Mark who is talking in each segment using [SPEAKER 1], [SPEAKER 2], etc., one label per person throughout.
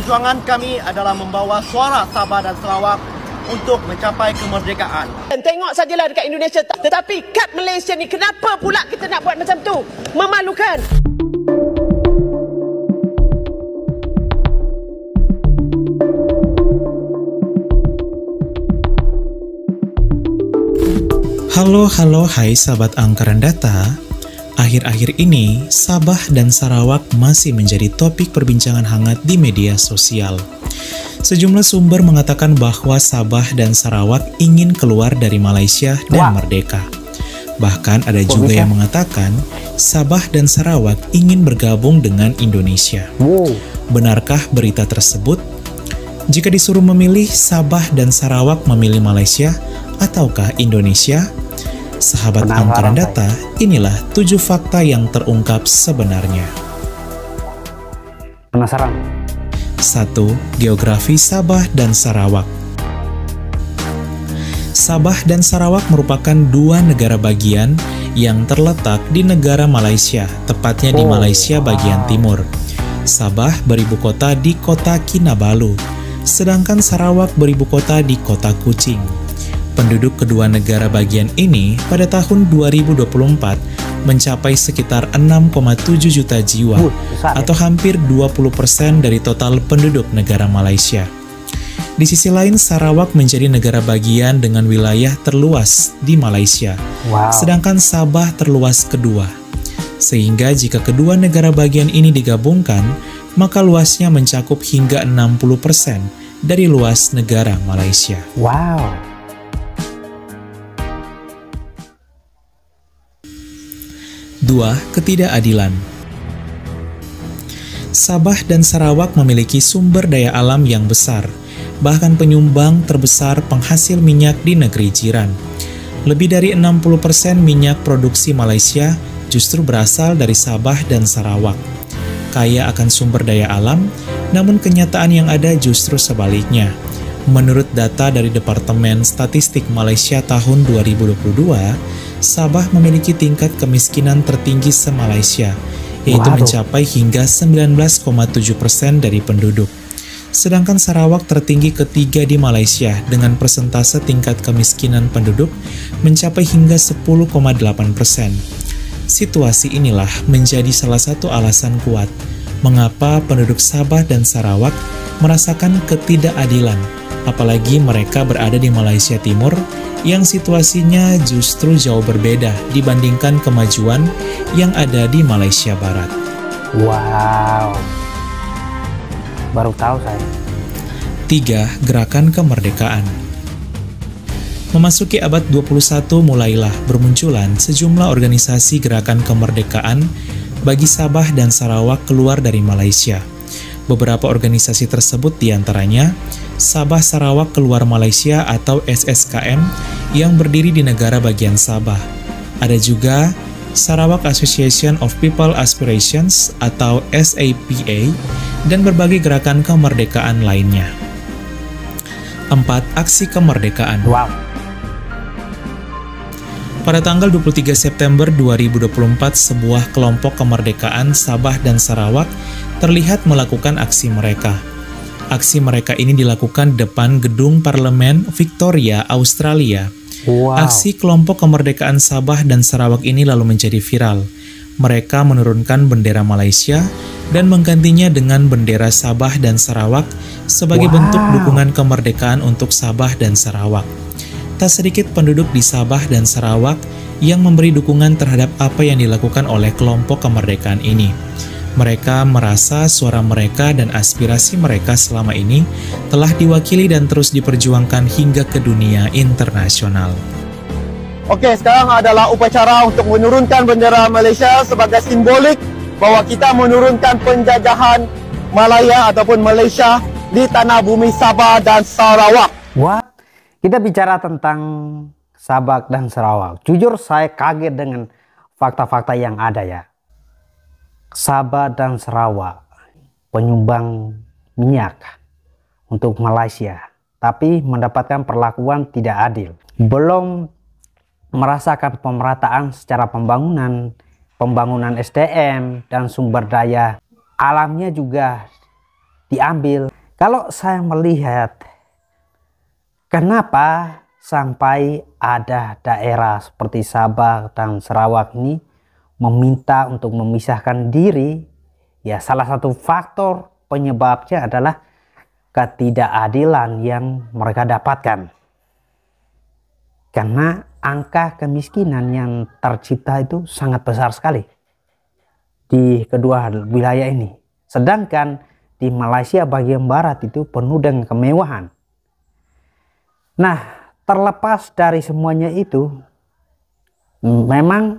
[SPEAKER 1] Perjuangan kami adalah membawa suara Sabah dan Sarawak untuk mencapai kemerdekaan.
[SPEAKER 2] Tengok sajalah dekat Indonesia. Tetapi kat Malaysia ni, kenapa pula kita nak buat macam tu? Memalukan.
[SPEAKER 3] Halo, hai sahabat angkaran data. Akhir-akhir ini, Sabah dan Sarawak masih menjadi topik perbincangan hangat di media sosial. Sejumlah sumber mengatakan bahwa Sabah dan Sarawak ingin keluar dari Malaysia dan merdeka. Bahkan ada juga yang mengatakan Sabah dan Sarawak ingin bergabung dengan Indonesia. Benarkah berita tersebut? Jika disuruh memilih, Sabah dan Sarawak memilih Malaysia ataukah Indonesia? Sahabat angkaran data, inilah 7 fakta yang terungkap sebenarnya.
[SPEAKER 4] Penasaran?
[SPEAKER 3] 1. Geografi Sabah dan Sarawak. Sabah dan Sarawak merupakan dua negara bagian yang terletak di negara Malaysia, tepatnya di Malaysia bagian timur. Sabah beribu kota di kota Kinabalu, sedangkan Sarawak beribu kota di kota Kuching. Penduduk kedua negara bagian ini pada tahun 2024 mencapai sekitar 6,7 juta jiwa atau hampir 20% dari total penduduk negara Malaysia. Di sisi lain, Sarawak menjadi negara bagian dengan wilayah terluas di Malaysia, sedangkan Sabah terluas kedua. Sehingga jika kedua negara bagian ini digabungkan, maka luasnya mencakup hingga 60% dari luas negara Malaysia. 2. Ketidakadilan. Sabah dan Sarawak memiliki sumber daya alam yang besar, bahkan penyumbang terbesar penghasil minyak di negeri jiran. Lebih dari 60% minyak produksi Malaysia justru berasal dari Sabah dan Sarawak. Kaya akan sumber daya alam, namun kenyataan yang ada justru sebaliknya. Menurut data dari Departemen Statistik Malaysia tahun 2022, Sabah memiliki tingkat kemiskinan tertinggi se-Malaysia, yaitu mencapai hingga 19,7% dari penduduk. Sedangkan Sarawak tertinggi ketiga di Malaysia dengan persentase tingkat kemiskinan penduduk mencapai hingga 10,8%. Situasi inilah menjadi salah satu alasan kuat mengapa penduduk Sabah dan Sarawak merasakan ketidakadilan, apalagi mereka berada di Malaysia Timur yang situasinya justru jauh berbeda dibandingkan kemajuan yang ada di Malaysia Barat.
[SPEAKER 4] Baru tahu saya.
[SPEAKER 3] 3. Gerakan kemerdekaan. Memasuki abad 21 mulailah bermunculan sejumlah organisasi gerakan kemerdekaan bagi Sabah dan Sarawak keluar dari Malaysia. Beberapa organisasi tersebut diantaranya Sabah Sarawak Keluar Malaysia atau SSKM yang berdiri di negara bagian Sabah. Ada juga Sarawak Association of People Aspirations atau SAPA dan berbagai gerakan kemerdekaan lainnya. 4. Aksi kemerdekaan. Pada tanggal 23 September 2024, sebuah kelompok kemerdekaan Sabah dan Sarawak terlihat melakukan aksi mereka. Aksi mereka ini dilakukan di depan gedung Parlemen Victoria, Australia. Aksi kelompok kemerdekaan Sabah dan Sarawak ini lalu menjadi viral. Mereka menurunkan bendera Malaysia dan menggantinya dengan bendera Sabah dan Sarawak sebagai bentuk dukungan kemerdekaan untuk Sabah dan Sarawak. Tak sedikit penduduk di Sabah dan Sarawak yang memberi dukungan terhadap apa yang dilakukan oleh kelompok kemerdekaan ini. Mereka merasa suara mereka dan aspirasi mereka selama ini telah diwakili dan terus diperjuangkan hingga ke dunia internasional.
[SPEAKER 1] Okey, sekarang adalah upacara untuk menurunkan bendera Malaysia sebagai simbolik bahawa kita menurunkan penjajahan Malaya ataupun Malaysia di tanah bumi Sabah dan Sarawak.
[SPEAKER 4] Kita bicara tentang Sabah dan Sarawak. Jujur saya kaget dengan fakta-fakta yang ada ya. Sabah dan Sarawak penyumbang minyak untuk Malaysia, tapi mendapatkan perlakuan tidak adil. Belum merasakan pemerataan secara pembangunan SDM dan sumber daya alamnya juga diambil. Kalau saya melihat kenapa sampai ada daerah seperti Sabah dan Sarawak ini meminta untuk memisahkan diri, ya salah satu faktor penyebabnya adalah ketidakadilan yang mereka dapatkan. Karena angka kemiskinan yang tercipta itu sangat besar sekali di kedua wilayah ini. Sedangkan di Malaysia bagian barat itu penuh dengan kemewahan. Nah, terlepas dari semuanya itu, memang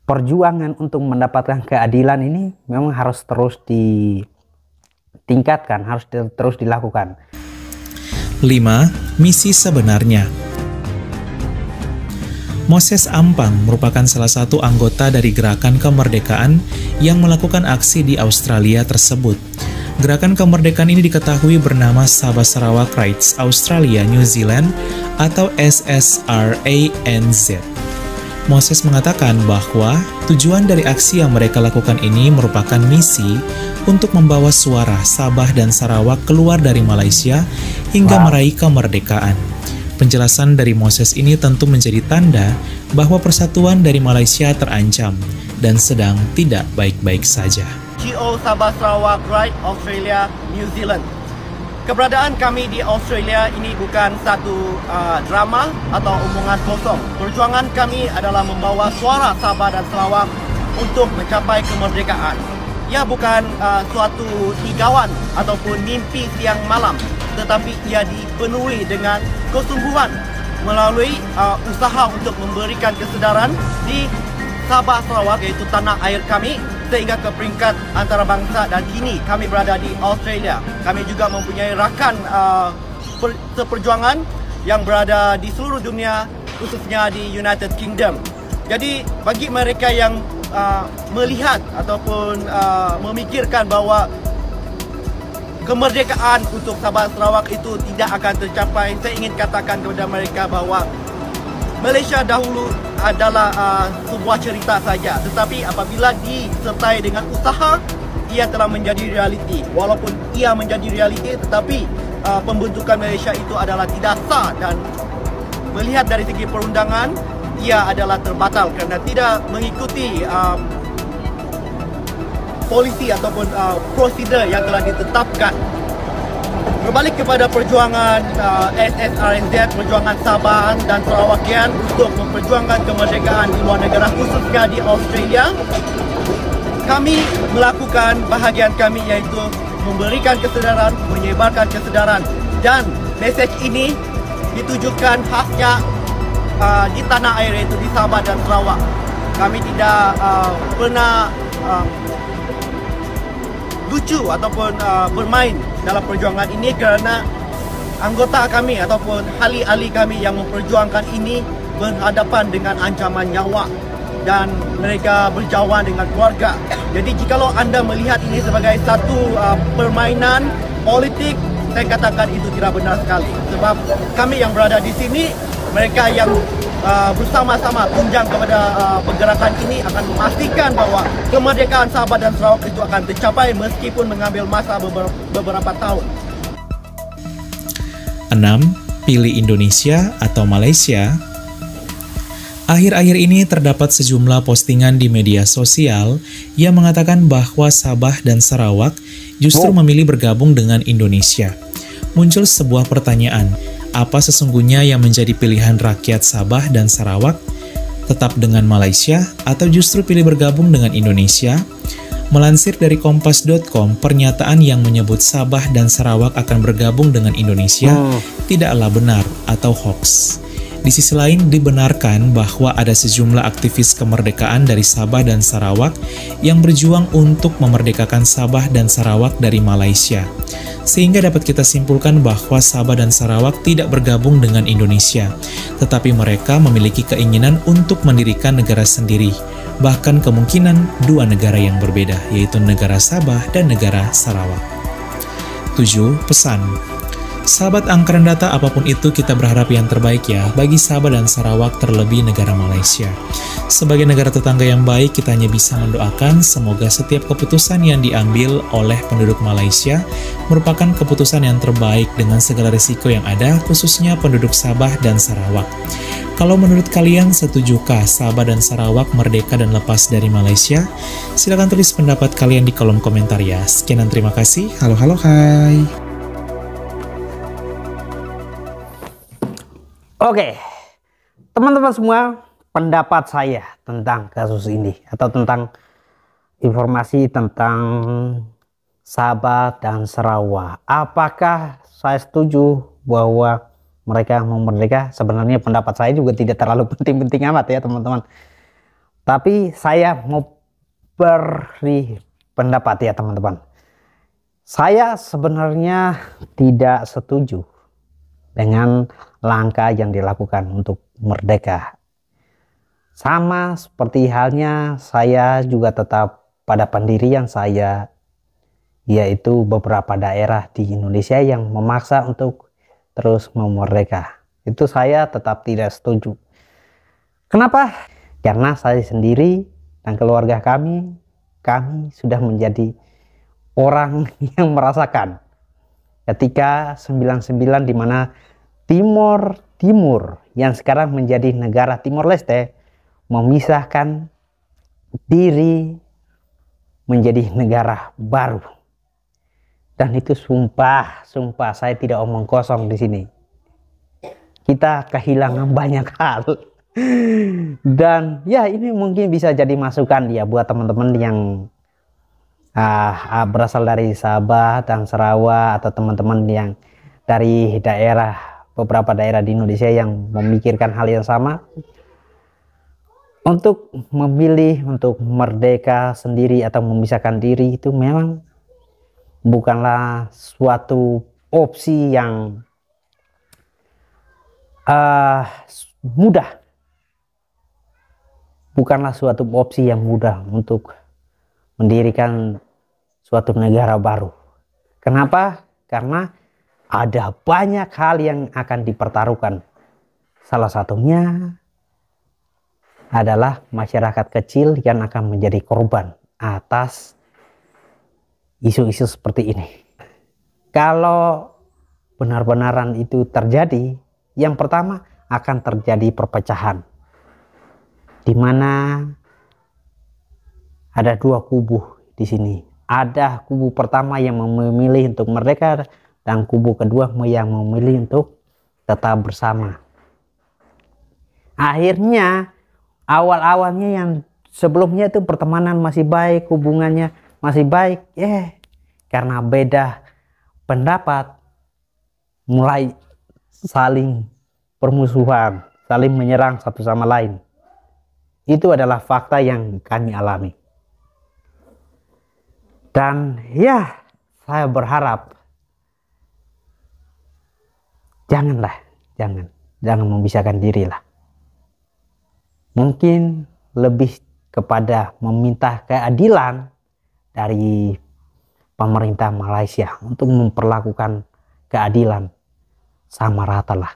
[SPEAKER 4] perjuangan untuk mendapatkan keadilan ini memang harus terus ditingkatkan, harus terus dilakukan.
[SPEAKER 3] 5. Misi sebenarnya. Moses Ampang merupakan salah satu anggota dari gerakan kemerdekaan yang melakukan aksi di Australia tersebut. Gerakan kemerdekaan ini diketahui bernama Sabah Sarawak Rights Australia New Zealand atau SSRANZ. Moses mengatakan bahwa tujuan dari aksi yang mereka lakukan ini merupakan misi untuk membawa suara Sabah dan Sarawak keluar dari Malaysia hingga meraih kemerdekaan. Penjelasan dari Moses ini tentu menjadi tanda bahwa persatuan dari Malaysia terancam dan sedang tidak baik-baik saja.
[SPEAKER 1] NGO Sabah Sarawak Rights Australia New Zealand. Keberadaan kami di Australia ini bukan satu drama atau omongan kosong. Perjuangan kami adalah membawa suara Sabah dan Sarawak untuk mencapai kemerdekaan. Ia bukan suatu higauan ataupun mimpi siang malam, tetapi ia dipenuhi dengan kesungguhan melalui usaha untuk memberikan kesedaran di Sabah Sarawak, iaitu tanah air kami, sehingga ke peringkat antarabangsa, dan kini kami berada di Australia. Kami juga mempunyai rakan seperjuangan yang berada di seluruh dunia, khususnya di United Kingdom. Jadi bagi mereka yang melihat ataupun memikirkan bahawa kemerdekaan untuk Sabah Sarawak itu tidak akan tercapai, saya ingin katakan kepada mereka bahawa Malaysia dahulu adalah sebuah cerita saja, tetapi apabila disertai dengan usaha, ia telah menjadi realiti. Walaupun ia menjadi realiti, tetapi pembentukan Malaysia itu adalah tidak sah, dan melihat dari segi perundangan, ia adalah terbatal kerana tidak mengikuti polisi ataupun prosedur yang telah ditetapkan. Berbalik kepada perjuangan SSRNZ, perjuangan Sabah dan Sarawakian untuk memperjuangkan kemerdekaan di luar negara, khususnya di Australia, kami melakukan bahagian kami, iaitu memberikan kesedaran, menyebarkan kesedaran, dan mesej ini ditujukan khasnya di tanah air, iaitu di Sabah dan Sarawak. Kami tidak pernah lucu ataupun bermain dalam perjuangan ini, kerana anggota kami ataupun ahli-ahli kami yang memperjuangkan ini berhadapan dengan ancaman nyawa dan mereka berjauhan dengan keluarga. Jadi jikalau anda melihat ini sebagai satu permainan politik, saya katakan itu tidak benar sekali. Sebab kami yang berada di sini, mereka yang bersama-sama tunjang kepada pergerakan ini akan memastikan bahawa kemerdekaan Sabah dan Sarawak itu akan tercapai meskipun mengambil masa beberapa tahun.
[SPEAKER 3] 6. Pilih Indonesia atau Malaysia. Akhir-akhir ini terdapat sejumlah postingan di media sosial yang mengatakan bahwa Sabah dan Sarawak justru memilih bergabung dengan Indonesia. Muncul sebuah pertanyaan, apa sesungguhnya yang menjadi pilihan rakyat Sabah dan Sarawak? Tetap dengan Malaysia atau justru pilih bergabung dengan Indonesia? Melansir dari Kompas.com, pernyataan yang menyebut Sabah dan Sarawak akan bergabung dengan Indonesia tidaklah benar atau hoax. Di sisi lain, dibenarkan bahwa ada sejumlah aktivis kemerdekaan dari Sabah dan Sarawak yang berjuang untuk memerdekakan Sabah dan Sarawak dari Malaysia. Sehingga dapat kita simpulkan bahwa Sabah dan Sarawak tidak bergabung dengan Indonesia, tetapi mereka memiliki keinginan untuk mendirikan negara sendiri, bahkan kemungkinan dua negara yang berbeda, yaitu negara Sabah dan negara Sarawak. 7. Pesan. Sahabat Angkatan Data, apapun itu kita berharap yang terbaik ya bagi Sabah dan Sarawak, terlebih negara Malaysia. Sebagai negara tetangga yang baik, kita hanya bisa mendoakan semoga setiap keputusan yang diambil oleh penduduk Malaysia merupakan keputusan yang terbaik dengan segala risiko yang ada, khususnya penduduk Sabah dan Sarawak. Kalau menurut kalian, setujukah Sabah dan Sarawak merdeka dan lepas dari Malaysia? Silahkan tulis pendapat kalian di kolom komentar ya. Sekian dan terima kasih. Halo, hai.
[SPEAKER 4] Oke, teman-teman semua, pendapat saya tentang kasus ini atau tentang informasi tentang Sabah dan Sarawak. Apakah saya setuju bahwa mereka mau merdeka? Sebenarnya pendapat saya juga tidak terlalu penting-penting amat ya teman-teman. Tapi saya mau beri pendapat ya teman-teman. Saya sebenarnya tidak setuju dengan langkah yang dilakukan untuk merdeka. Sama seperti halnya saya juga tetap pada pendirian saya, yaitu beberapa daerah di Indonesia yang memaksa untuk terus memerdeka. Itu saya tetap tidak setuju. Kenapa? Karena saya sendiri dan keluarga kami sudah menjadi orang yang merasakan ketika 99 di mana Timur yang sekarang menjadi negara Timor Leste memisahkan diri menjadi negara baru. Dan itu sumpah saya tidak omong kosong di sini. Kita kehilangan banyak hal. Dan ya ini mungkin bisa jadi masukan ya buat teman-teman yang berasal dari Sabah dan Sarawak atau teman-teman yang dari beberapa daerah di Indonesia yang memikirkan hal yang sama, untuk memilih untuk merdeka sendiri atau memisahkan diri itu memang bukanlah suatu opsi yang mudah. Bukanlah suatu opsi yang mudah untuk mendirikan suatu negara baru. Kenapa? Karena ada banyak hal yang akan dipertaruhkan. Salah satunya adalah masyarakat kecil yang akan menjadi korban atas isu-isu seperti ini. Kalau benar-benaran itu terjadi, yang pertama akan terjadi perpecahan, di mana ada dua kubu di sini. Ada kubu pertama yang memilih untuk merdeka dan kubu kedua yang memilih untuk tetap bersama. Akhirnya awal-awalnya yang sebelumnya itu pertemanan masih baik, hubungannya masih baik, karena beda pendapat mulai saling bermusuhan, saling menyerang satu sama lain. Itu adalah fakta yang kami alami. Dan ya, saya berharap jangan memisahkan diri lah. Mungkin lebih kepada meminta keadilan dari pemerintah Malaysia untuk memperlakukan keadilan sama rata lah.